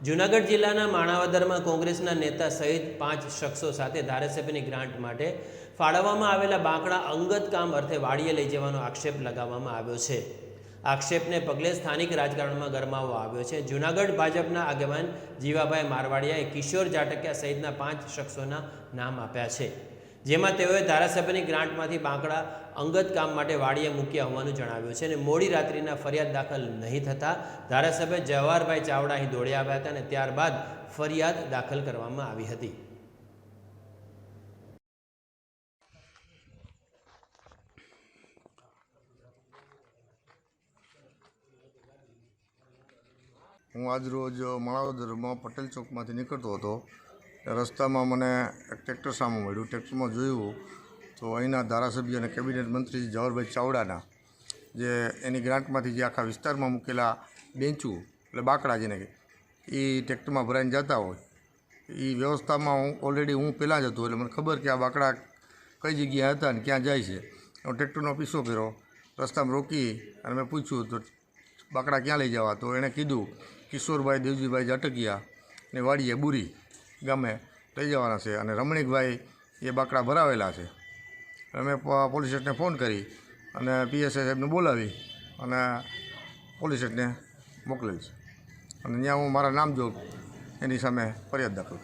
જૂનાગઢ જિલ્લાના માણાવદરમાં કોંગ્રેસના નેતા સહિત 5 શખ્સો સાથે ધારાસભ્યની ગ્રાન્ટ માટે ફાળવવામાં આવેલા બાંકડા અંગત કામ અર્થે વાડીએ લઈ જવાનો આક્ષેપ લગાવવામાં આવ્યો છે। આક્ષેપને પગલે સ્થાનિક રાજકારણમાં ગરમાવો આવ્યો છે। જૂનાગઢ ભાજપના આગેવાન જીવાભાઈ મારવાડિયાએ કિશોર જાટકિયા સહિતના 5 શખ્સોના નામ આપ્યા છે, જેમાં તેઓએ ધારાસભ્યની ગ્રાન્ટમાંથી બાંકડા અંગત કામ માટે વાડીએ મૂક્યા હોવાનું જણાવ્યું છે અને મોડી રાત્રિના ફરિયાદ દાખલ નહીં થતાં ધારાસભ્ય જવાહરભાઈ ચાવડા અહીં દોડી આવ્યા હતા અને ત્યારબાદ ફરિયાદ દાખલ કરવામાં આવી હતી। હું આજરોજ માણાવદરમાં પટેલ ચોકમાંથી નીકળતો હતો। રસ્તામાં મને એક ટ્રેક્ટર સામે મળ્યું। ટ્રેક્ટરમાં જોયું તો અહીંના ધારાસભ્ય અને કેબિનેટ મંત્રી જવાહરભાઈ ચાવડાના જે એની ગ્રાન્ટમાંથી જે આખા વિસ્તારમાં મૂકેલા બેન્ચું એટલે બાંકડા જેને કે એ ટ્રેક્ટરમાં ભરાઈને જતા હોય એ વ્યવસ્થામાં હું પહેલાં જ હતો, એટલે મને ખબર કે આ બાંકડા કઈ જગ્યાએ હતા ને ક્યાં જાય છે। હું ટ્રેક્ટરનો પીછો કર્યો, રસ્તામાં રોકી અને મેં પૂછ્યું તો બાંકડા ક્યાં લઈ જવા, તો એણે કીધું કિશોરભાઈ દેવજીભાઈ જાટકિયા ને વાડીએ બુરી ગામે લઈ જવાના છે અને રમણીકભાઈ એ બાંકડા ભરાવેલા છે। મેં પોલીસ સ્ટેશને ફોન કરી અને પીએસઆઈ સાહેબને બોલાવી અને પોલીસ સ્ટેશને મોકલેલ છે અને ત્યાં હું મારા નામ જો એની સામે ફરિયાદ દાખલ કરું।